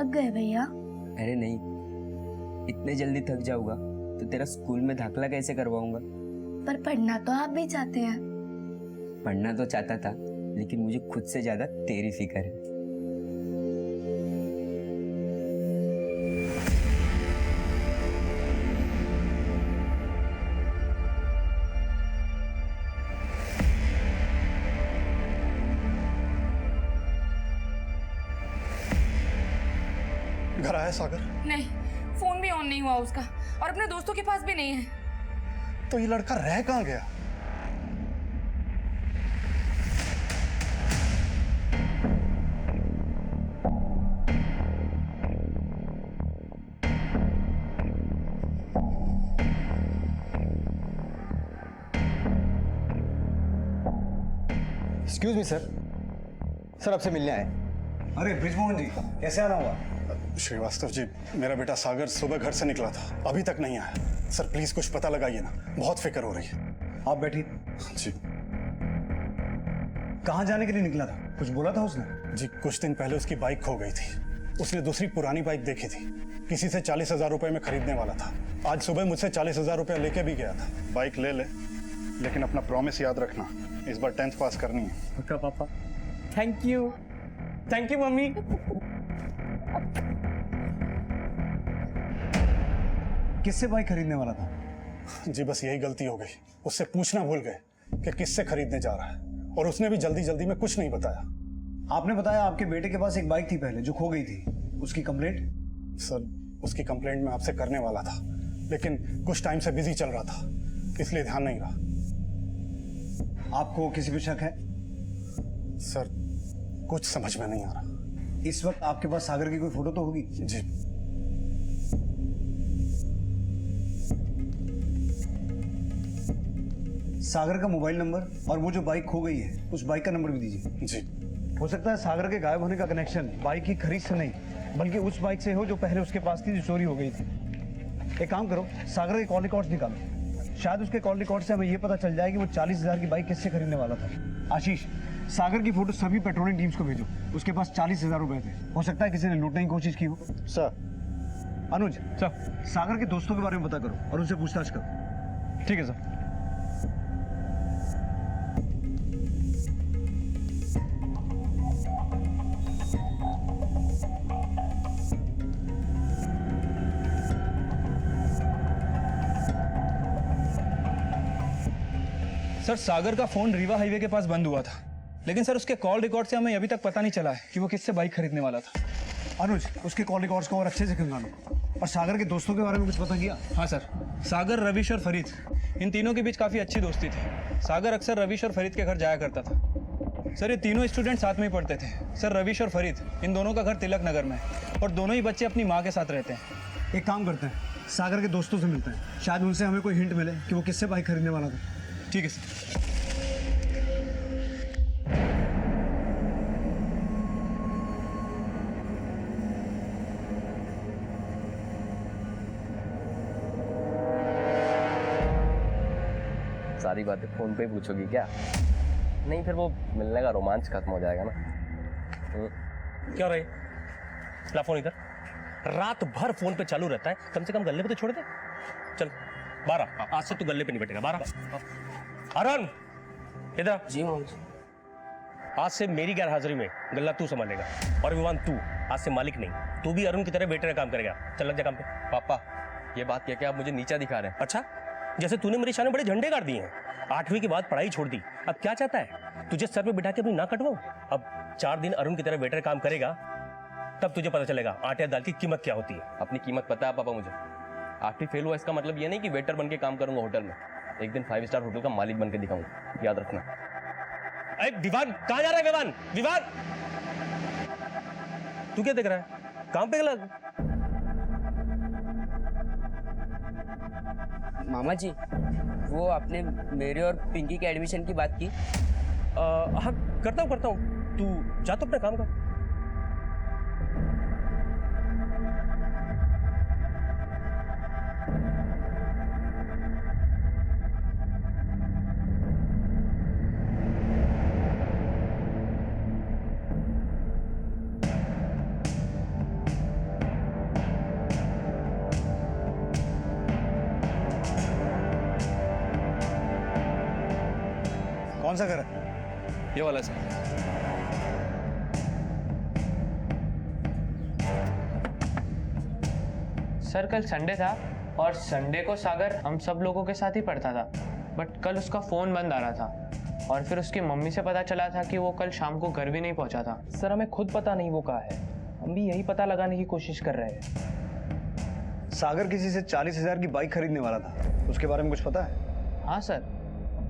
थक गए भैया? अरे नहीं, इतने जल्दी थक जाऊंगा तो तेरा स्कूल में दाखिला कैसे करवाऊंगा। पर पढ़ना तो आप भी चाहते हैं। पढ़ना तो चाहता था, लेकिन मुझे खुद से ज्यादा तेरी फिक्र है। घर आया सागर? नहीं, फोन भी ऑन नहीं हुआ उसका और अपने दोस्तों के पास भी नहीं है। तो ये लड़का रह कहाँ गया? एक्सक्यूज मी सर, सर आपसे मिलने आए। अरे ब्रिजमोहन जी, कैसे आना हुआ? श्रीवास्तव जी, मेरा बेटा सागर सुबह घर से निकला था, अभी तक नहीं आया। सर प्लीज कुछ पता लगाइए ना, बहुत फिक्र हो रही है। आप बैठिए। जी कहाँ जाने के लिए निकला था? कुछ बोला था उसने? जी, कुछ दिन पहले उसकी बाइक खो गई थी। उसने दूसरी पुरानी बाइक देखी थी, किसी से 40,000 रुपए में खरीदने वाला था। आज सुबह मुझसे 40,000 रुपया लेके भी गया था। बाइक ले ले, लेकिन अपना प्रॉमिस याद रखना, इस बार 10th पास करनी है। ओके पापा, थैंक यू मम्मी। किससे बाइक खरीदने वाला था? जी बस यही गलती हो गई, उससे पूछना भूल गए कि किससे खरीदने जा रहा है, और उसने भी जल्दी जल्दी में कुछ नहीं बताया। आपने बताया आपके बेटे के पास एक बाइक थी पहले जो खो गई थी, उसकी कंप्लेंट? सर उसकी कंप्लेंट मैं आपसे करने वाला था, लेकिन कुछ टाइम से बिजी चल रहा था, इसलिए ध्यान नहीं रहा। आपको किसी पे शक है? सर कुछ समझ में नहीं आ रहा। इस वक्त आपके पास सागर की कोई फोटो तो होगी? जी सागर का मोबाइल नंबर और वो जो बाइक खो गई है उस बाइक का नंबर भी दीजिए। जी हो सकता है सागर के गायब होने का कनेक्शन बाइक की खरीद से नहीं, बल्कि उस बाइक से हो जो पहले उसके पास थी, जो चोरी हो गई थी। एक काम करो, सागर के कॉल रिकॉर्ड्स निकालो, शायद उसके कॉल रिकॉर्ड से हमें ये पता चल जाए कि वो 40,000 की बाइक किससे खरीदने वाला था। आशीष, सागर की फोटो सभी पेट्रोलिंग टीम्स को भेजो, उसके पास 40,000 रुपए थे, हो सकता है किसी ने लूटने की कोशिश की हो। सर। अनुज सर। सागर के दोस्तों के बारे में पता करो और उनसे पूछताछ करो। ठीक है सर। सर सागर का फोन रीवा हाईवे के पास बंद हुआ था, लेकिन सर उसके कॉल रिकॉर्ड से हमें अभी तक पता नहीं चला है कि वो किससे बाइक खरीदने वाला था। अनुज, उसके कॉल रिकॉर्ड्स को और अच्छे से खंगालो। और सागर के दोस्तों के बारे में कुछ पता किया? हाँ सर, सागर, रविश और फरीद, इन तीनों के बीच काफ़ी अच्छी दोस्ती थी। सागर अक्सर रविश और फरीद के घर जाया करता था। सर ये तीनों स्टूडेंट साथ में ही पढ़ते थे। सर रविश और फरीद, इन दोनों का घर तिलक नगर में है और दोनों ही बच्चे अपनी माँ के साथ रहते हैं। एक काम करते हैं, सागर के दोस्तों से मिलते हैं, शायद उनसे हमें कोई हिंट मिले कि वो किससे बाइक खरीदने वाला था। ठीक है सर। सारी बातें फोन पे ही पूछोगी क्या? नहीं, फिर वो मिलने का रोमांच खत्म हो जाएगा ना। क्या रही? ला फोन इधर। रात भर फोन पे चालू रहता है, कम से कम गल्ले पे तो छोड़ दे। चल 12, आज से तू गल्ले पे नहीं बैठेगा। 12 अरुण इधर। जी मोहन जी। आज से मेरी गैर हाजिरी में गल्ला तू संभालेगा, और विवान तू आज से मालिक नहीं, तू भी अरुण की तरह वेटर का काम करेगा। चल लग जा काम पे। पापा ये बात कह के आप मुझे नीचा दिखा रहे हैं। अच्छा, जैसे तूने मेरे सामने बड़े झंडे गाड़ दिए हैं। 8वीं के बाद पढ़ाई छोड़ दी, अब क्या चाहता है? तुझे सर पे बिठा के अपनी ना कटवाऊं? अब 4 दिन अरुण की तरह वेटर काम करेगा, तब तुझे पता चलेगा आटे दाल की कीमत क्या होती है। अपनी कीमत पता है पापा मुझे। 8वीं फेल हुआ इसका मतलब ये नहीं कि वेटर बन के काम करूंगा होटल में। एक दिन 5 स्टार होटल का मालिक बन के दिखाऊंगा, याद रखना। अरे विवान, कहाँ जा रहा है विवान? विवान, तू क्या देख रहा है? काम पे लग। मामा जी, वो आपने मेरे और पिंकी के एडमिशन की बात की? हाँ करता हूँ। तू जा तो अपना काम कर। कौन सा घर है? ये वाला सर। सर कल संडे था और संडे को सागर हम सब लोगों के साथ ही पढ़ता था, बट कल उसका फ़ोन बंद आ रहा था और फिर उसकी मम्मी से पता चला था कि वो कल शाम को घर भी नहीं पहुंचा था। सर हमें खुद पता नहीं वो कहाँ है, हम भी यही पता लगाने की कोशिश कर रहे हैं। सागर किसी से 40,000 की बाइक खरीदने वाला था, उसके बारे में कुछ पता है? हाँ सर,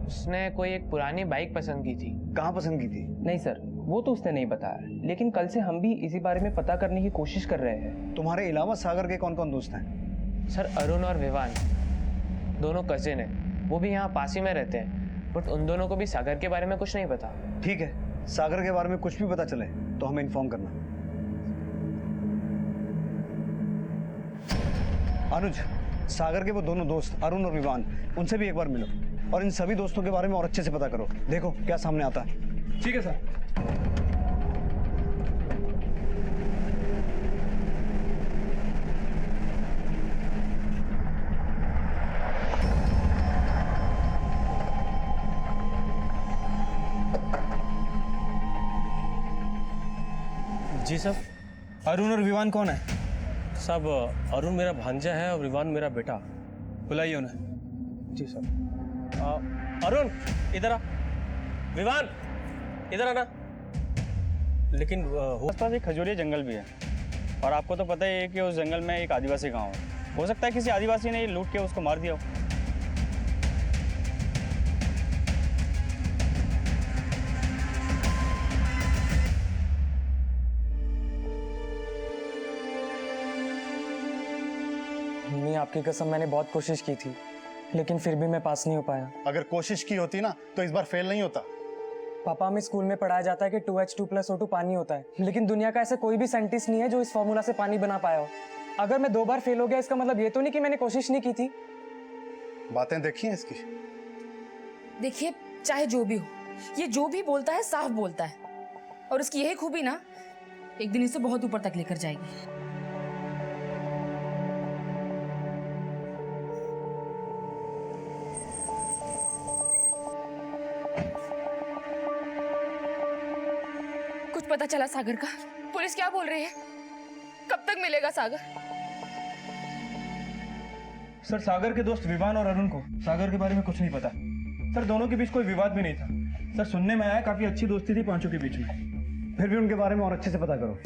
उसने कोई एक पुरानी बाइक पसंद की थी। कहाँ पसंद की थी? नहीं सर, वो तो उसने नहीं बताया, लेकिन कल से हम भी इसी बारे में पता करने की कोशिश कर रहे हैं। तुम्हारे अलावा सागर के कौन कौन दोस्त हैं? सर अरुण और विवान दोनों कजिन हैं, वो भी यहाँ पास ही में रहते हैं, बट उन दोनों को भी सागर के बारे में कुछ नहीं पता। ठीक है, सागर के बारे में कुछ भी पता चले तो हमें इन्फॉर्म करना। अनुज, सागर के वो दोनों दोस्त अरुण और विवान, उनसे भी एक बार मिलो और इन सभी दोस्तों के बारे में और अच्छे से पता करो। देखो क्या सामने आता है। ठीक है सर। जी साहब। अरुण और विवान कौन है? साहब अरुण मेरा भांजा है और विवान मेरा बेटा। बुलाइए उन्हें। जी साहब। अरुण इधर आ, विवान इधर आना। लेकिन आसपास एक खजूरिया जंगल भी है और आपको तो पता ही है कि उस जंगल में एक आदिवासी गांव है। हो सकता है किसी आदिवासी ने लूट के उसको मार दिया हो। मम्मी आपकी कसम, मैंने बहुत कोशिश की थी लेकिन फिर भी मैं पास नहीं हो पाया। अगर कोशिश की होती ना तो इस बार फेल नहीं होता। पापा, हमें स्कूल में पढ़ाया जाता है कि 2H2+O2 पानी होता है, लेकिन दुनिया का ऐसा कोई भी साइंटिस्ट नहीं है जो इस फॉर्मूला से पानी बना पाया हो। अगर मैं 2 बार फेल हो गया इसका मतलब ये तो नहीं कि मैंने कोशिश नहीं की थी। बातें देखी हैं इसकी। देखिए चाहे जो भी हो, ये जो भी बोलता है साफ बोलता है, और उसकी यही खूबी ना एक दिन इसे बहुत ऊपर तक लेकर जाएगी। कुछ पता चला सागर का? पुलिस क्या बोल रही है? कब तक मिलेगा सागर? सर सागर के दोस्त विवान और अरुण को सागर के बारे में कुछ नहीं पता। सर दोनों के बीच कोई विवाद भी नहीं था। सर सुनने में आया काफी अच्छी दोस्ती थी पांचों के बीच में। फिर भी उनके बारे में और अच्छे से पता करो।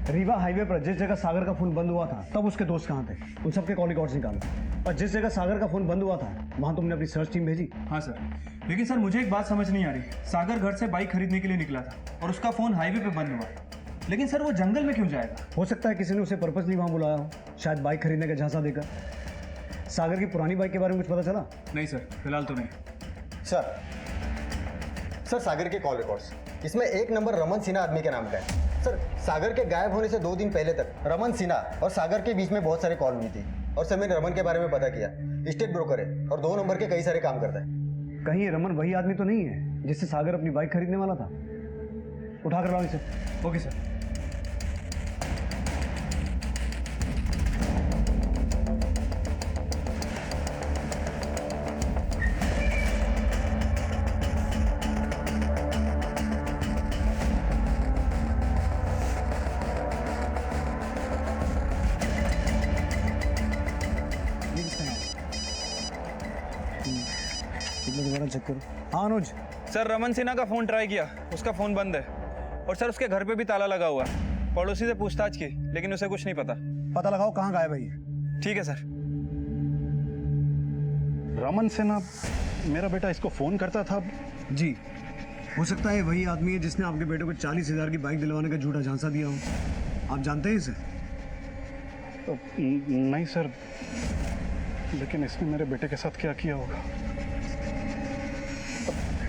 रीवा हाईवे पर जिस जगह सागर का फोन बंद हुआ था तब उसके दोस्त कहाँ थे, उन सबके कॉल रिकॉर्ड्स निकालो। और जिस जगह सागर का फोन बंद हुआ था वहाँ तुमने अपनी सर्च टीम भेजी? हाँ सर, लेकिन सर मुझे एक बात समझ नहीं आ रही। सागर घर से बाइक खरीदने के लिए निकला था और उसका फोन हाईवे पे बंद हुआ, लेकिन सर वो जंगल में क्यों जाएगा? हो सकता है किसी ने उसे पर्पसली वहाँ बुलाया हो, शायद बाइक खरीदने का झांसा देकर। सागर की पुरानी बाइक के बारे में कुछ पता चला? नहीं सर, फिलहाल तो नहीं। सर सागर के कॉल रिकॉर्ड्स, इसमें एक नंबर रमन सिन्हा आदमी के नाम का है। सर सागर के गायब होने से 2 दिन पहले तक रमन सिन्हा और सागर के बीच में बहुत सारे कॉल हुई थी, और सर मैंने रमन के बारे में पता किया। स्टेट ब्रोकर है और 2 नंबर के कई सारे काम करता है। कहीं ये रमन वही आदमी तो नहीं है जिससे सागर अपनी बाइक खरीदने वाला था? उठा कर लाओ इसे। Okay sir. दोबारा चेक करो। हाँ अनुज। सर रमन सिन्हा का फोन ट्राई किया, उसका फोन बंद है, और सर उसके घर पे भी ताला लगा हुआ है। पड़ोसी से पूछताछ की लेकिन उसे कुछ नहीं पता। पता लगाओ कहाँ गायब है ये। ठीक है सर। रमन सिन्हा, मेरा बेटा इसको फोन करता था। जी, हो सकता है वही आदमी है जिसने आपके बेटे को 40,000 की बाइक दिलवाने का झूठा झांसा दिया हो। आप जानते हैं इसे? नहीं सर, लेकिन इसने मेरे बेटे के साथ क्या किया होगा?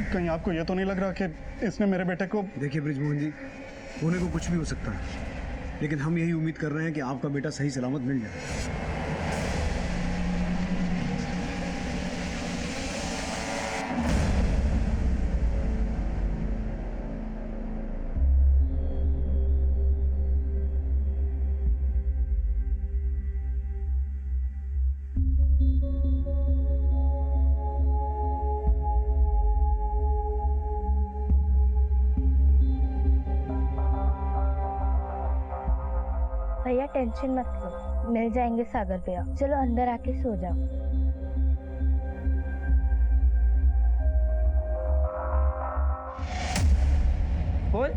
कहीं आपको ये तो नहीं लग रहा कि इसने मेरे बेटे को? देखिए ब्रिजमोहन जी, होने को कुछ भी हो सकता है, लेकिन हम यही उम्मीद कर रहे हैं कि आपका बेटा सही सलामत मिल जाए। भैया टेंशन मत लो, मिल जाएंगे सागर भैया। चलो अंदर आके सो जाओ। बोल।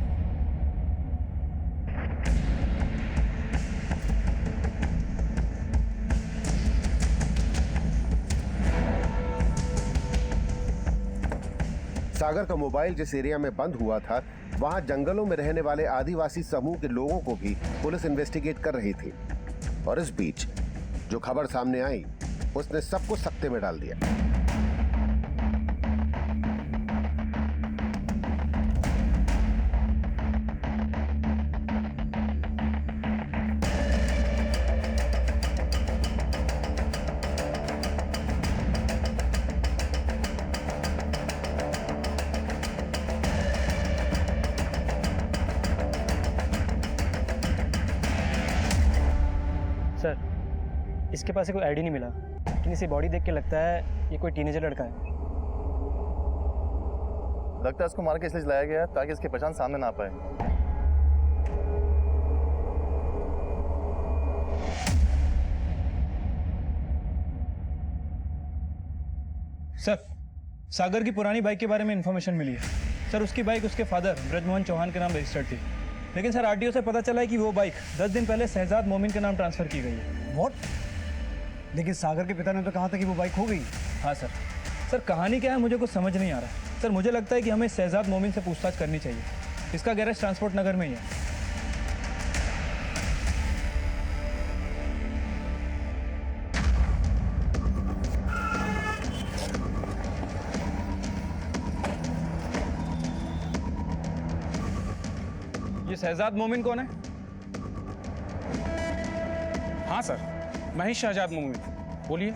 सागर का मोबाइल जिस एरिया में बंद हुआ था, वहां जंगलों में रहने वाले आदिवासी समूह के लोगों को भी पुलिस इन्वेस्टिगेट कर रही थी। और इस बीच जो खबर सामने आई, उसने सबको सख्ते में डाल दिया। सर, इसके पास से कोई आईडी नहीं मिला, लेकिन इसे बॉडी देख के लगता है ये कोई टीनेजर लड़का है। लगता है इसको मार के इसलिए लाया गया है ताकि इसकी पहचान सामने ना आ पाए। सर, सागर की पुरानी बाइक के बारे में इंफॉर्मेशन मिली है। सर, उसकी बाइक उसके फादर ब्रजमोहन चौहान के नाम रजिस्टर्ड थी, लेकिन सर आरटीओ से पता चला है कि वो बाइक 10 दिन पहले शहजाद मोमिन के नाम ट्रांसफर की गई है। व्हाट? लेकिन सागर के पिता ने तो कहा था कि वो बाइक खो गई। हाँ सर। सर, कहानी क्या है मुझे कुछ समझ नहीं आ रहा। सर, मुझे लगता है कि हमें शहजाद मोमिन से पूछताछ करनी चाहिए। इसका गैरेज ट्रांसपोर्ट नगर में ही है। ये शहजाद मोमिन कौन है? हाँ सर, मैं ही शहजाद मोमिन। बोलिए।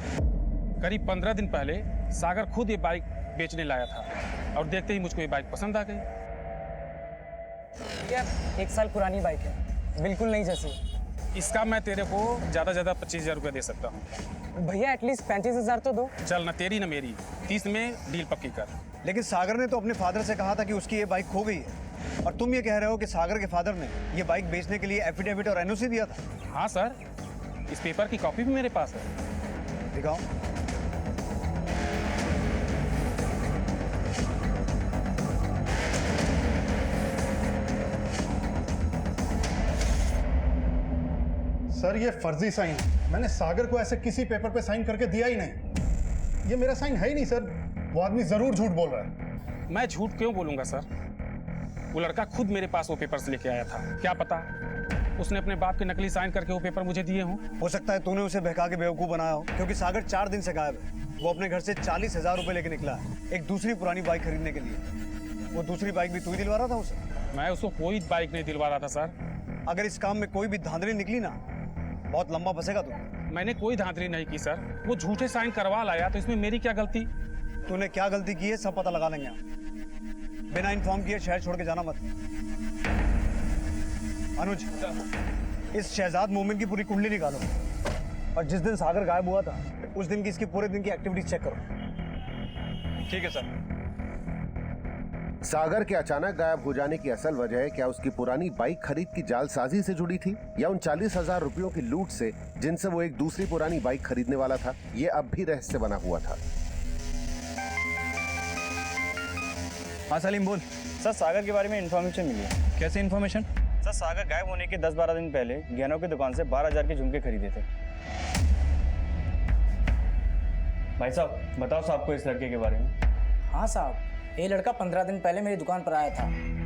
करीब 15 दिन पहले सागर खुद ये बाइक बेचने लाया था और देखते ही मुझको ये बाइक पसंद आ गई। यार 1 साल पुरानी बाइक है, बिल्कुल नहीं जैसी। इसका मैं तेरे को ज़्यादा 25,000 रुपया दे सकता हूँ। भैया एटलीस्ट 35,000 तो दो। चल, ना तेरी ना मेरी, 30 में डील पक्की कर। लेकिन सागर ने तो अपने फादर से कहा था कि उसकी ये बाइक खो गई है, और तुम ये कह रहे हो कि सागर के फादर ने ये बाइक बेचने के लिए एफिडेविट और एनओसी दिया था। हाँ सर, इस पेपर की कॉपी भी मेरे पास है। दिखाओ। सर, ये फर्जी साइन है। मैंने सागर को ऐसे किसी पेपर पे साइन करके दिया ही नहीं। ये मेरा साइन है ही नहीं सर। वो आदमी जरूर झूठ बोल रहा है। मैं झूठ क्यों बोलूंगा सर? वो लड़का खुद मेरे पास वो पेपर्स लेके आया था। क्या पता उसने अपने बाप के नकली साइन करके वो पेपर मुझे दिए हों। हो सकता है तूने उसे बहका के बेवकूफ़ बनाया हो, क्योंकि सागर 4 दिन से गायब है। वो अपने घर से 40,000 रुपए लेके निकला है एक दूसरी पुरानी बाइक खरीदने के लिए। वो दूसरी बाइक भी तू ही दिलवा रहा था उसे? मैं उसको कोई बाइक नहीं दिलवा रहा था सर। अगर इस काम में कोई भी धांधली निकली ना, बहुत लंबा फंसेगा तू। मैंने कोई धांधली नहीं की सर। वो झूठे साइन करवा लाया, तो इसमें मेरी क्या गलती? तूने क्या गलती की है सब पता लगा लेंगे हम। बिना इन्फॉर्म किए शहर छोड़ के जाना मत। अनुज, इस शहजाद मोमिन की पूरी कुंडली निकालो, और जिस दिन सागर गायब हुआ था उस दिन की इसकी पूरे दिन की एक्टिविटीज चेक करो। ठीक है सर। सागर के अचानक गायब हो जाने की असल वजह क्या उसकी पुरानी बाइक खरीद की जालसाजी से जुड़ी थी, या उन 40,000 रुपयों की लूट से जिनसे वो एक दूसरी पुरानी बाइक खरीदने वाला था? ये अब भी रहस्य बना हुआ था। हाँ सलीम, बोल। सर, सागर के बारे में इन्फॉर्मेशन मिली है। कैसे इन्फॉर्मेशन? सर, सागर गायब होने के 10-12 दिन पहले गहनों की दुकान से 12,000 के झुमके खरीदे थे। भाई साहब, बताओ साहब को इस लड़के के बारे में। हाँ साहब, ये लड़का 15 दिन पहले मेरी दुकान पर आया था,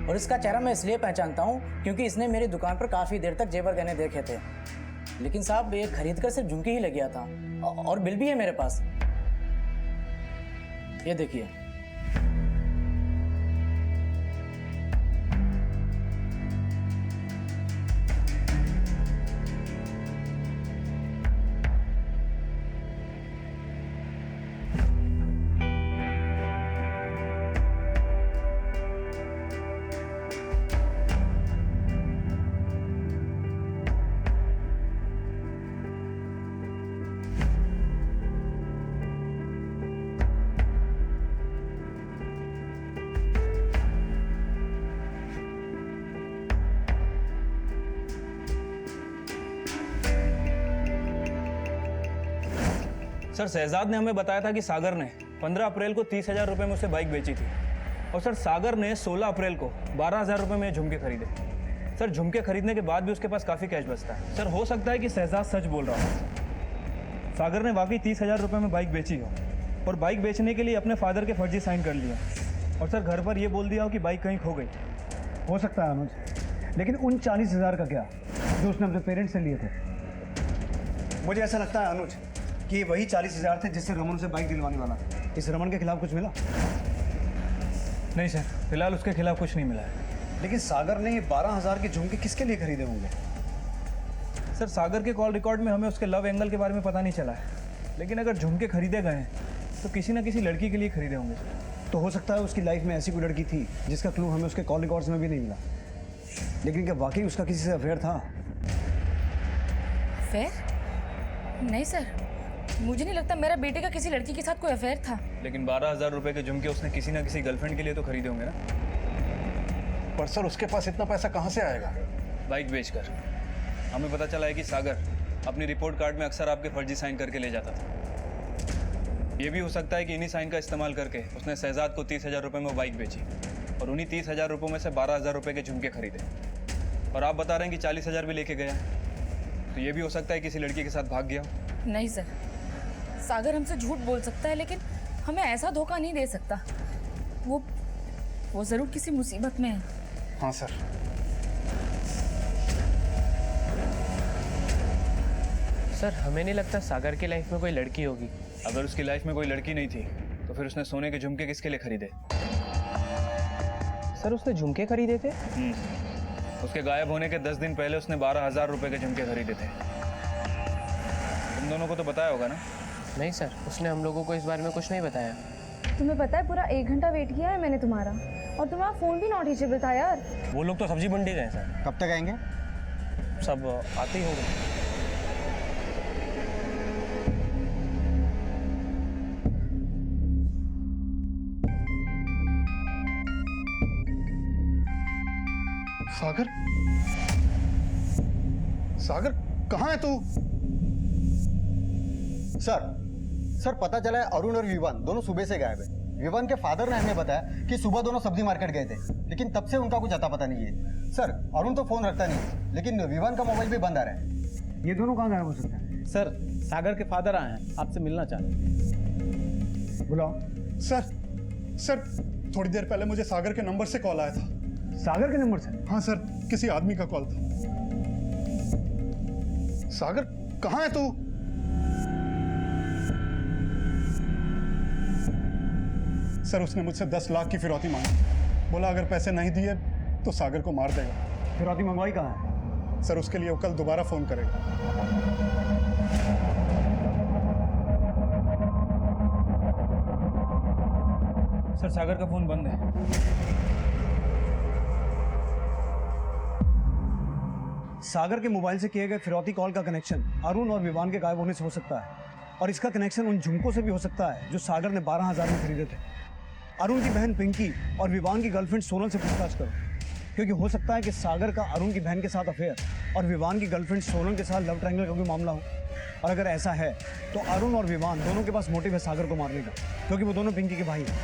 और इसका चेहरा मैं इसलिए पहचानता हूँ क्योंकि इसने मेरी दुकान पर काफ़ी देर तक जेवर गहने देखे थे। लेकिन साहब, ये खरीद कर सिर्फ झुमकी ही ले गया था, और बिल भी है मेरे पास। ये देखिए। सर शहजाद ने हमें बताया था कि सागर ने 15 अप्रैल को 30,000 रुपये में उसे बाइक बेची थी और सर सागर ने 16 अप्रैल को 12,000 रुपये में झुमके खरीदे। सर झुमके खरीदने के बाद भी उसके पास काफ़ी कैश बचता है। सर हो सकता है कि शहजाद सच बोल रहा हो, सागर ने वाकई 30,000 रुपये में बाइक बेची हो और बाइक बेचने के लिए अपने फादर के फर्जी साइन कर लिया और सर घर पर ये बोल दिया हो कि बाइक कहीं खो गई। हो सकता है अनुज, लेकिन उन 40,000 का क्या जो उसने अपने पेरेंट्स से लिए थे? मुझे ऐसा लगता है अनुज कि वही 40,000 थे जिससे रमन से बाइक दिलवाने वाला था। इस रमन के खिलाफ कुछ मिला? नहीं सर, फिलहाल उसके खिलाफ कुछ नहीं मिला है। लेकिन सागर ने ये 12,000 के झुमके किसके लिए खरीदे होंगे? सर सागर के कॉल रिकॉर्ड में हमें उसके लव एंगल के बारे में पता नहीं चला है, लेकिन अगर झुमके खरीदे गए हैं तो किसी न किसी लड़की के लिए खरीदे होंगे। तो हो सकता है उसकी लाइफ में ऐसी कोई लड़की थी जिसका क्लू हमें उसके कॉल रिकॉर्ड्स में भी नहीं मिला। लेकिन क्या वाकई उसका किसी से अफेयर था? अफेयर? नहीं सर, मुझे नहीं लगता मेरा बेटे का किसी लड़की के साथ कोई अफेयर था। लेकिन 12,000 रुपये के झुमके उसने किसी न किसी गर्लफ्रेंड के लिए तो खरीदे होंगे ना। पर सर उसके पास इतना पैसा कहाँ से आएगा? बाइक बेचकर। हमें पता चला है कि सागर अपनी रिपोर्ट कार्ड में अक्सर आपके फर्जी साइन करके ले जाता था। ये भी हो सकता है कि इन्हीं साइन का इस्तेमाल करके उसने शहजाद को 30,000 रुपये में बाइक बेची और उन्हीं 30,000 रुपये में से 12,000 रुपये के झुमके खरीदे। और आप बता रहे हैं कि 40,000 भी लेके गया, तो ये भी हो सकता है किसी लड़की के साथ भाग गया। नहीं सर, सागर हमसे झूठ बोल सकता है लेकिन हमें ऐसा धोखा नहीं दे सकता। वो ज़रूर किसी मुसीबत में है। हाँ सर। सर हमें नहीं लगता सागर की लाइफ में कोई लड़की होगी। अगर उसकी लाइफ में कोई लड़की नहीं थी तो फिर उसने सोने के झुमके किसके लिए खरीदे? सर उसने झुमके खरीदे थे? उसके गायब होने के 10 दिन पहले उसने 12,000 रुपये के झुमके खरीदे थे। तुम दोनों को तो बताया होगा ना? नहीं सर, उसने हम लोगों को इस बारे में कुछ नहीं बताया। तुम्हें पता है पूरा 1 घंटा वेट किया है मैंने तुम्हारा, और तुम्हारा फ़ोन भी नॉट रीचेबल था यार। वो लोग तो सब्जी मंडी गए सर। कब तक आएंगे? सब आते ही होंगे। सागर? सागर कहाँ है तू? सर पता चला है अरुण और विवान दोनों सुबह से गायब है। विवान के फादर ने हमें बताया कि सुबह दोनों सब्जी मार्केट गए थे, लेकिन तब से उनका कुछ अता पता नहीं है। सर अरुण तो फोन रखता नहीं, लेकिन विवान का मोबाइल भी बंद आ रहा है। ये दोनों कहाँ गायब हो सकते हैं? सर सागर के फादर आए हैं, आपसे मिलना चाहते हैं। बुलाओ। सर थोड़ी देर पहले मुझे सागर के नंबर से कॉल आया था। सागर के नंबर से? हाँ सर, किसी आदमी का कॉल था। सागर कहाँ है तू? सर उसने मुझसे 10 लाख की फिरौती मांगी। बोला अगर पैसे नहीं दिए तो सागर को मार देगा। फिरौती मंगवाई कहाँ है? सर उसके लिए वो कल दोबारा फोन करेगा। सर सागर का फोन बंद है। सागर के मोबाइल से किए गए फिरौती कॉल का कनेक्शन अरुण और विवान के गायब होने से हो सकता है, और इसका कनेक्शन उन झुमकों से भी हो सकता है जो सागर ने 12,000 में खरीदे थे। अरुण की बहन पिंकी और विवान की गर्लफ्रेंड सोनल से पूछताछ करो, क्योंकि हो सकता है कि सागर का अरुण की बहन के साथ अफेयर और विवान की गर्लफ्रेंड सोनल के साथ लव ट्रायंगल का कोई मामला हो। और अगर ऐसा है तो अरुण और विवान दोनों के पास मोटिव है सागर को मारने का, क्योंकि वो दोनों पिंकी के भाई हैं।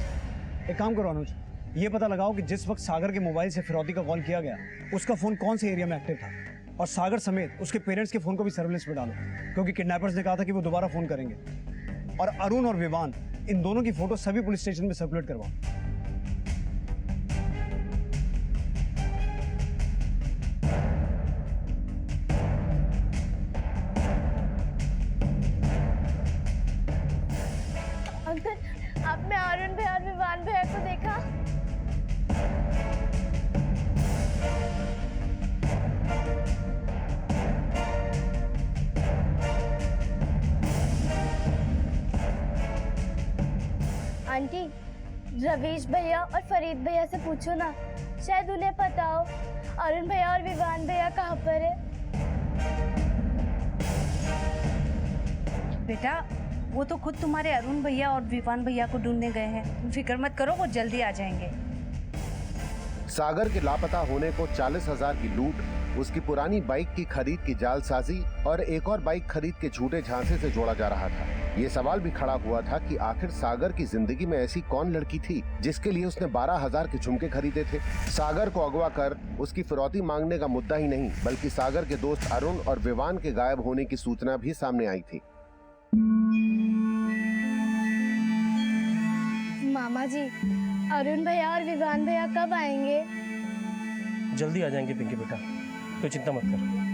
एक काम करो अनुज, ये पता लगाओ कि जिस वक्त सागर के मोबाइल से फिरौती का कॉल किया गया उसका फ़ोन कौन से एरिया में एक्टिव था, और सागर समेत उसके पेरेंट्स के फ़ोन को भी सर्विलेंस पे डालो, क्योंकि किडनैपर्स ने कहा था कि वो दोबारा फ़ोन करेंगे। और अरुण और विवान इन दोनों की फ़ोटो सभी पुलिस स्टेशन में सर्कुलेट करवाओ। अंकल, आपने अरुण भैया और विवान भैया को देखा? आंटी, रवीश भैया और फरीद भैया से पूछो ना, शायद उन्हें पता हो अरुण भैया और विवान भैया कहाँ पर है। बेटा वो तो खुद तुम्हारे अरुण भैया और विवान भैया को ढूंढने गए हैं, फिक्र मत करो, वो जल्दी आ जाएंगे। सागर के लापता होने को 40,000 की लूट, उसकी पुरानी बाइक की खरीद की जालसाजी और एक और बाइक खरीद के झूठे झांसे से जोड़ा जा रहा था। ये सवाल भी खड़ा हुआ था कि आखिर सागर की जिंदगी में ऐसी कौन लड़की थी जिसके लिए उसने 12,000 के झुमके खरीदे थे। सागर को अगवा कर उसकी फिरौती मांगने का मुद्दा ही नहीं, बल्कि सागर के दोस्त अरुण और विवान के गायब होने की सूचना भी सामने आई थी। मामा जी, अरुण भैया और विवान भैया कब आएंगे? जल्दी आ जाएंगे पिंकी बेटा, तो चिंता मत कर।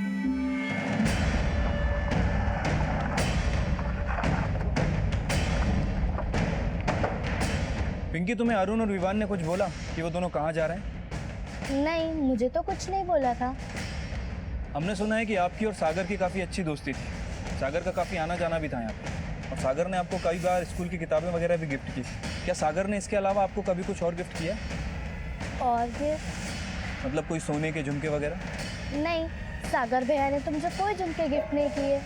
पिंकी, तुम्हें अरुण और विवान ने कुछ बोला कि वो दोनों कहाँ जा रहे हैं? नहीं, मुझे तो कुछ नहीं बोला था। हमने सुना है कि आपकी और सागर की काफ़ी अच्छी दोस्ती थी। सागर का काफ़ी आना जाना भी था यहाँ पे, और सागर ने आपको कई बार स्कूल की किताबें वगैरह भी गिफ्ट की। क्या सागर ने इसके अलावा आपको कभी कुछ और गिफ्ट किया? और फिर? मतलब कोई सोने के झुमके वगैरह? नहीं, सागर भैया ने तो मुझे कोई झुमके गिफ्ट नहीं किए।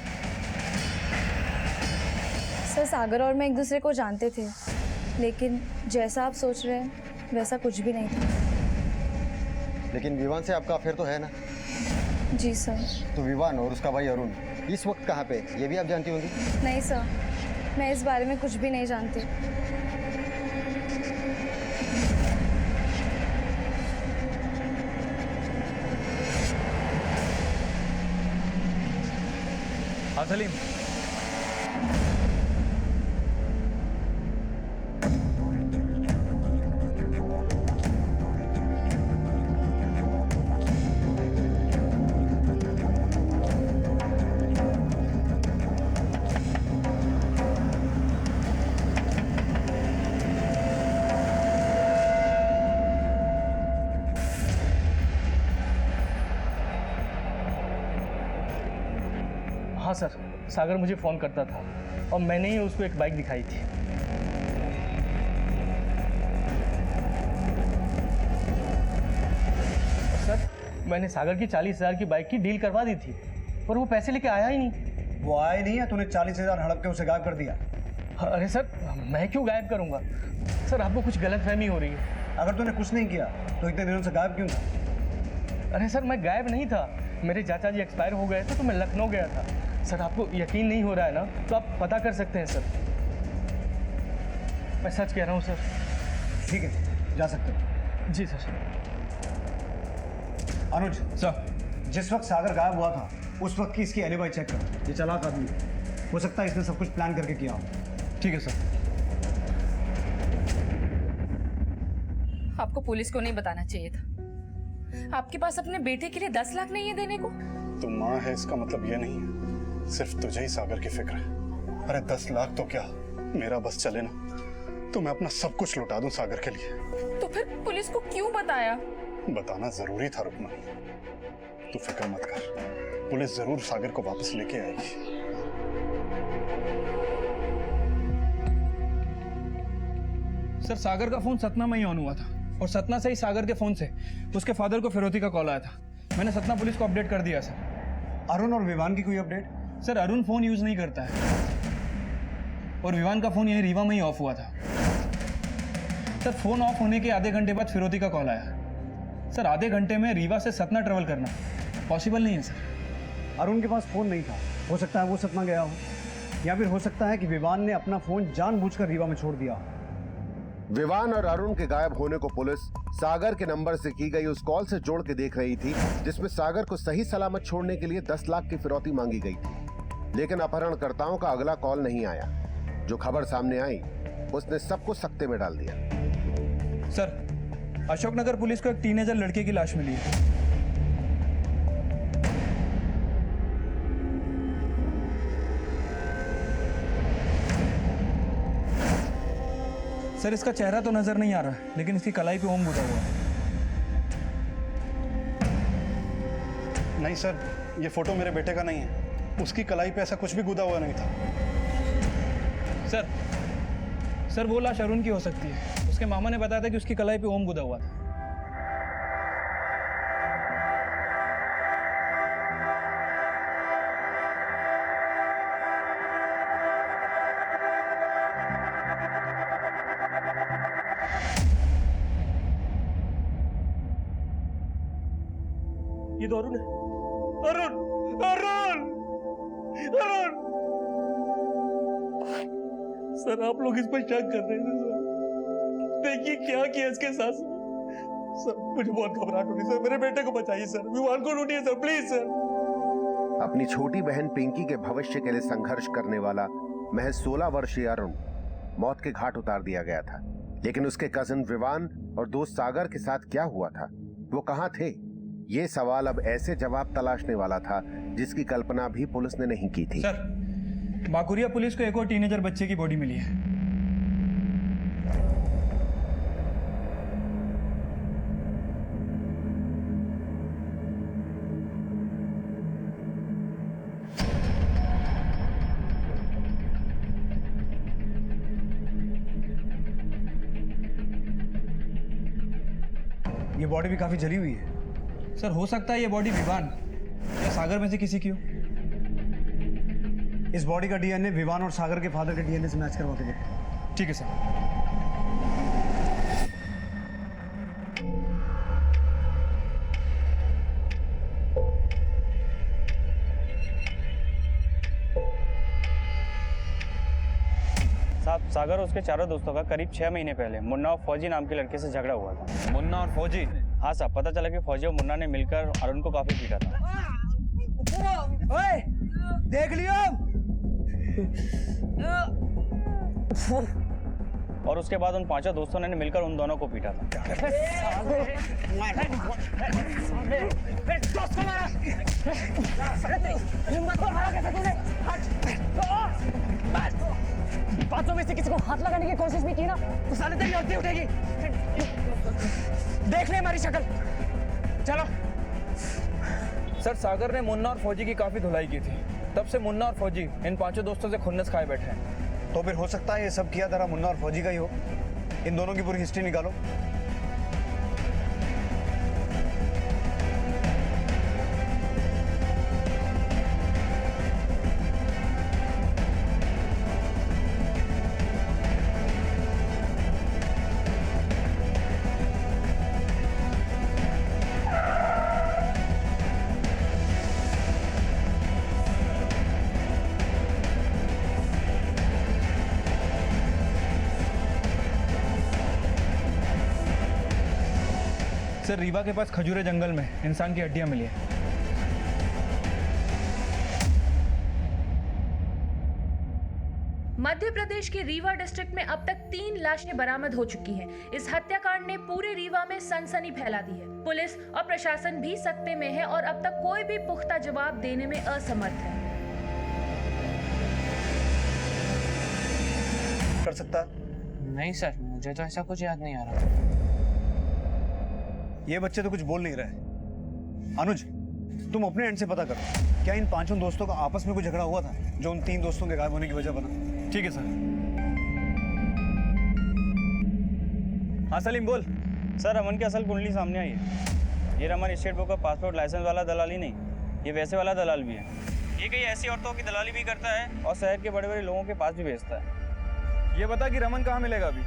सर, सागर और मैं एक दूसरे को जानते थे, लेकिन जैसा आप सोच रहे हैं वैसा कुछ भी नहीं था। लेकिन विवान से आपका अफेयर तो है ना? जी सर। तो विवान और उसका भाई अरुण इस वक्त कहाँ पे, ये भी आप जानती होंगी? नहीं सर, मैं इस बारे में कुछ भी नहीं जानती। हाँ सलीम। हाँ सर, सागर मुझे फ़ोन करता था और मैंने ही उसको एक बाइक दिखाई थी। सर, मैंने सागर की 40,000 की बाइक की डील करवा दी थी, पर वो पैसे लेके आया ही नहीं। वो आया ही नहीं है, तूने 40,000 हड़प के उसे गायब कर दिया। अरे सर, मैं क्यों गायब करूँगा? सर, आपको कुछ गलतफहमी हो रही है। अगर तूने कुछ नहीं किया तो इतने दिनों से गायब क्यों था? अरे सर, मैं गायब नहीं था। मेरे चाचा जी एक्सपायर हो गए थे तो मैं लखनऊ गया था। सर, आपको यकीन नहीं हो रहा है ना, तो आप पता कर सकते हैं सर। मैं सच कह रहा हूँ सर। ठीक है, जा सकते हो। जी सर। अनुज सर, जिस वक्त सागर गायब हुआ था उस वक्त की इसकी एलिबाई चेक करो। ये चालाक आदमी है, हो सकता है इसने सब कुछ प्लान करके किया हो। ठीक है सर। आपको पुलिस को नहीं बताना चाहिए था। आपके पास अपने बेटे के लिए 10 लाख नहीं है देने को? तू माँ है इसका मतलब ये नहीं है सिर्फ तुझे ही सागर की फिक्र है। अरे 10 लाख तो क्या, मेरा बस चले ना तो मैं अपना सब कुछ लुटा दूं सागर के लिए। तो फिर पुलिस को क्यों बताया? बताना जरूरी था रुकना। तू फिक्र मत कर, पुलिस जरूर सागर को वापस लेके आएगी। सर, सागर का फोन सतना में ही ऑन हुआ था, और सतना से ही सागर के फोन से उसके फादर को फिरौती का कॉल आया था। मैंने सतना पुलिस को अपडेट कर दिया सर। अरुण और विवान की कोई update? Sir, Arun phone use नहीं करता है, और विवान का फोन यहीं रीवा में ही ऑफ हुआ था। सर, फोन ऑफ होने के आधे घंटे बाद फिरौती का कॉल आया। सर, आधे घंटे में रीवा से सतना ट्रेवल करना पॉसिबल नहीं है सर। अरुण के पास फोन नहीं था, हो सकता है वो सतना गया हो, या फिर हो सकता है कि विवान ने अपना फोन जानबूझकर रीवा में छोड़ दिया हो। विवान और अरुण के गायब होने को पुलिस सागर के नंबर से की गई उस कॉल से जोड़ के देख रही थी, जिसमें सागर को सही सलामत छोड़ने के लिए 10 लाख की फिरौती मांगी गई थी। लेकिन अपहरणकर्ताओं का अगला कॉल नहीं आया। जो खबर सामने आई उसने सबको सकते में डाल दिया। सर, अशोकनगर पुलिस को एक टीनेजर लड़के की लाश मिली है। सर, इसका चेहरा तो नजर नहीं आ रहा, लेकिन इसकी कलाई पे ओम गुदा हुआ है। नहीं सर, ये फोटो मेरे बेटे का नहीं है। उसकी कलाई पे ऐसा कुछ भी गुदा हुआ नहीं था। सर, वो लाश अरुण की हो सकती है। उसके मामा ने बताया था कि उसकी कलाई पे ओम गुदा हुआ था। ये तो अरुण है। अरुण, अरुण, अरुण। सर आप लोग इस पर शक कर रहे थे सर। देखिए क्या किया इसके साथ सर। मुझे बहुत घबराहट हो रही सर। मेरे बेटे को बचाइए सर। विवान को ढूंढिए सर प्लीज सर। अपनी छोटी बहन पिंकी के भविष्य के लिए संघर्ष करने वाला महज 16 वर्षीय अरुण मौत के घाट उतार दिया गया था। लेकिन उसके कजिन विवान और दोस्त सागर के साथ क्या हुआ था, वो कहां थे? ये सवाल अब ऐसे जवाब तलाशने वाला था जिसकी कल्पना भी पुलिस ने नहीं की थी। सर, बाकुरिया पुलिस को एक और टीनेजर बच्चे की बॉडी मिली है। ये बॉडी भी काफी जली हुई है। सर, हो सकता है ये बॉडी विवान या सागर में से किसी की हो। इस बॉडी का डीएनए विवान और सागर के फादर के डीएनए से मैच करवा के देखो। ठीक है सर। साहब, सागर और उसके चारों दोस्तों का करीब 6 महीने पहले मुन्ना और फौजी नाम के लड़के से झगड़ा हुआ था। मुन्ना और फौजी? हाँ साहब, पता चला कि फौजी और मुन्ना ने मिलकर अरुण को काफी पीटा था। ओए, देख लियो। और उसके बाद उन 5 दोस्तों ने मिलकर उन दोनों को पीटा था। 5 में से किसी को हाथ लगाने की कोशिश भी की ना तो साले तेरी अर्थी उठेगी। देख ले हमारी शक्ल। चलो। सर, सागर ने मुन्ना और फौजी की काफी धुलाई की थी। तब से मुन्ना और फौजी इन 5 दोस्तों से खुन्नस खाए बैठे हैं। तो फिर हो सकता है ये सब किया धरा मुन्ना और फौजी का ही हो। इन दोनों की पूरी हिस्ट्री निकालो। सर, रीवा के पास खजूरे जंगल में इंसान की हड्डियां मिली है। मध्य प्रदेश के रीवा डिस्ट्रिक्ट में अब तक 3 लाशें बरामद हो चुकी हैं। इस हत्याकांड ने पूरे रीवा में सनसनी फैला दी है। पुलिस और प्रशासन भी सकते में है और अब तक कोई भी पुख्ता जवाब देने में असमर्थ है। कर सकता? नहीं सर, मुझे तो ऐसा कुछ याद नहीं आ रहा। ये बच्चे तो कुछ बोल नहीं रहे। अनुज, तुम अपने एंड से पता करो, क्या इन 5 दोस्तों का आपस में कोई झगड़ा हुआ था जो उन 3 दोस्तों के गायब होने की वजह बना? ठीक है सर। हाँ सलीम, बोल। सर, रमन की असल कुंडली सामने आई है। ये रमन स्टेट बुक का पासपोर्ट लाइसेंस वाला दलाल ही नहीं, ये वैसे वाला दलाल भी है। ये कई ऐसी औरतों की दलाली भी करता है और शहर के बड़े बड़े लोगों के पास भी भेजता है। ये बता कि रमन कहाँ मिलेगा अभी?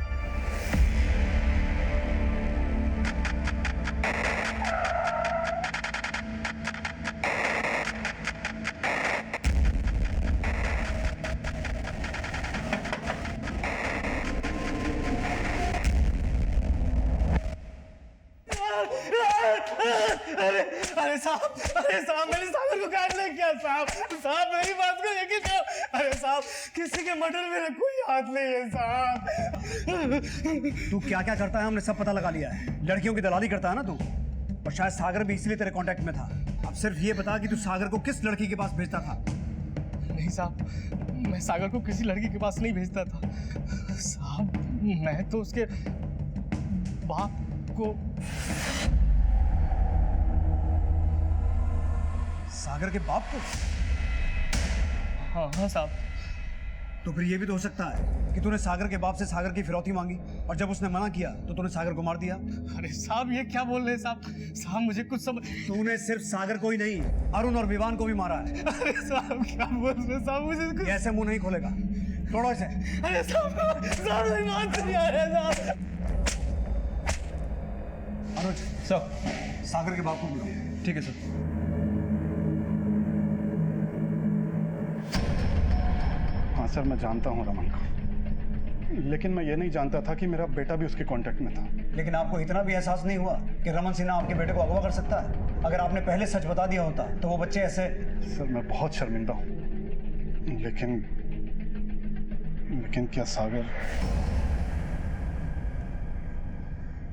अरे साहब, मैंने सागर को काट नहीं किया साहब। साहब मेरी बात को यकीन करो। अरे साहब, किसी के मर्डर में कोई हाथ नहीं है साहब। तू क्या क्या करता है हमने सब पता लगा लिया है। लड़कियों की दलाली करता है ना तू, और शायद सागर भी इसलिए तेरे कांटेक्ट में था। अब सिर्फ ये बता कि तू सागर को किस लड़की के पास भेजता था? नहीं साहब, मैं सागर को किसी लड़की के पास नहीं भेजता था साहब। मैं तो उसके बाप को। सागर के बाप को? हाँ साहब। तो फिर ये भी तो हो सकता है कि तूने सागर के बाप से सागर की फिरौती मांगी और जब उसने मना किया तो तूने सागर को मार दिया। अरे साहब, ये क्या बोल रहे हैं साहब? साहब मुझे कुछ समझ। तूने सिर्फ सागर को ही नहीं, अरुण और विवान को भी मारा है। अरे साहब क्या बोल रहे हैं साहब? मुझे कुछ ऐसे मुंह नहीं खोलेगा, तोड़ो इसे। अरे साहब, मेरी बात सुनिए। अरे साहब। अनुज सर, सागर के बाप को बुलाओ। ठीक है सर। हाँ सर, मैं जानता हूँ रमन को। लेकिन मैं ये नहीं जानता था कि मेरा बेटा भी उसके कांटेक्ट में था। लेकिन आपको इतना भी एहसास नहीं हुआ कि रमन सिन्हा आपके बेटे को अगवा कर सकता है? अगर आपने पहले सच बता दिया होता तो वो बच्चे ऐसे। सर मैं बहुत शर्मिंदा हूँ, लेकिन क्या सागर?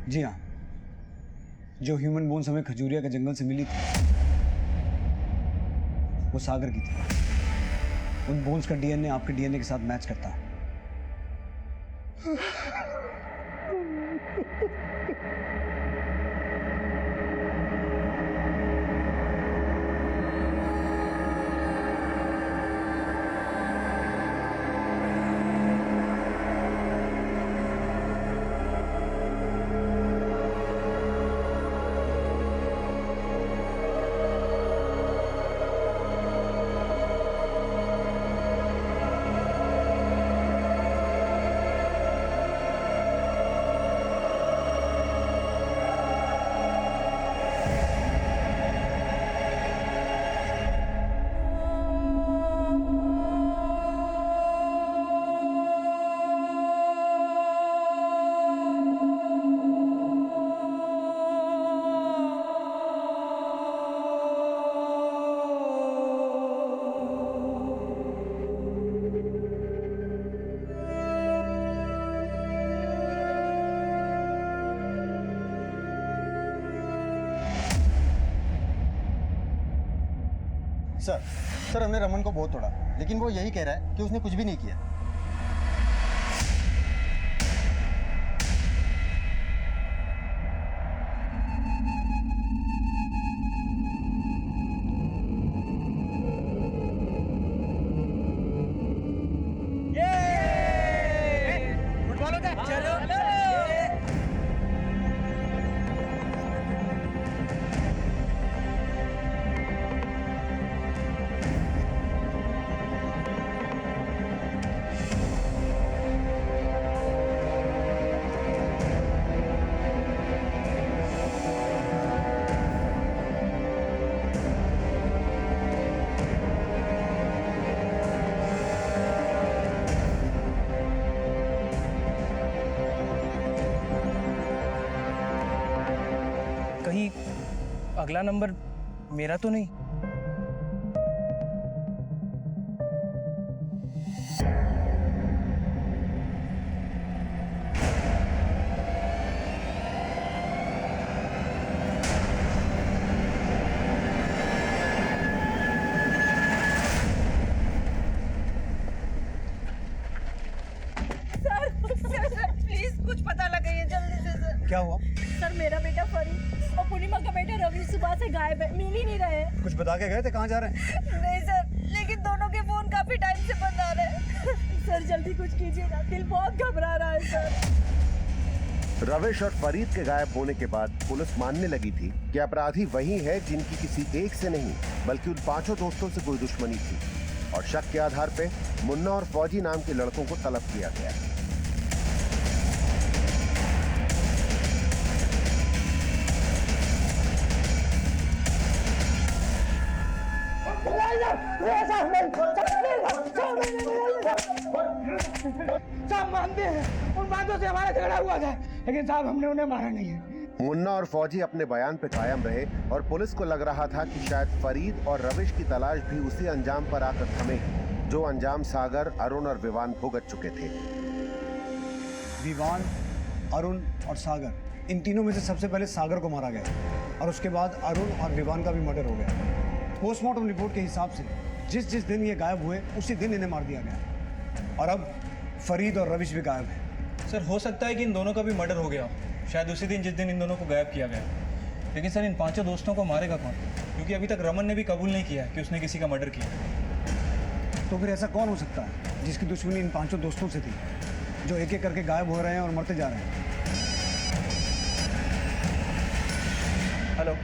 जी हाँ, जो ह्यूमन बोन्स हमें खजूरिया के जंगल से मिली थी वो सागर की थी। उन बोन्स का डीएनए आपके डीएनए के साथ मैच करता है। सर हमने रमन को बहुत तोड़ा, लेकिन वो यही कह रहा है कि उसने कुछ भी नहीं किया। कहीं अगला नंबर मेरा तो नहीं? प्लीज कुछ पता लगाइए जल्दी से सर। क्या हुआ? सर मेरा बेटा फरीद और पूर्णिमा का बेटा रवि सुबह से गायब है, मिल ही नहीं रहे। कुछ बता के गए थे कहाँ जा रहे हैं? नहीं सर, लेकिन दोनों के फोन काफी टाइम से बंद आ रहे हैं। सर जल्दी कुछ कीजिएगा, दिल बहुत घबरा रहा है सर। रविश और फरीद के गायब होने के बाद पुलिस मानने लगी थी कि अपराधी वही है जिनकी किसी एक से नहीं बल्कि उन 5 दोस्तों से कोई दुश्मनी थी, और शक के आधार पे मुन्ना और फौजी नाम के लड़कों को तलब किया गया। साहब मानते हैं उन बातों से हमारा झगड़ा हुआ था, लेकिन साहब हमने उन्हें मारा नहीं है। मुन्ना और फौजी अपने बयान पे कायम रहे और पुलिस को लग रहा था कि शायद फरीद और रविश की तलाश भी उसी अंजाम पर आकर थमेगी जो अंजाम सागर, अरुण और विवान भुगत चुके थे। विवान, अरुण और सागर, इन तीनों में से सबसे पहले सागर को मारा गया और उसके बाद अरुण और विवान का भी मर्डर हो गया। पोस्टमार्टम रिपोर्ट के हिसाब से जिस दिन ये गायब हुए उसी दिन इन्हें मार दिया गया, और अब फरीद और रविश भी गायब हैं। सर हो सकता है कि इन दोनों का भी मर्डर हो गया हो, शायद उसी दिन जिस दिन इन दोनों को गायब किया गया। लेकिन सर इन 5 दोस्तों को मारेगा कौन? क्योंकि अभी तक रमन ने भी कबूल नहीं किया कि उसने किसी का मर्डर किया। तो फिर ऐसा कौन हो सकता है जिसकी दुश्मनी इन 5 दोस्तों से थी, जो एक एक करके गायब हो रहे हैं और मरते जा रहे हैं? हेलो।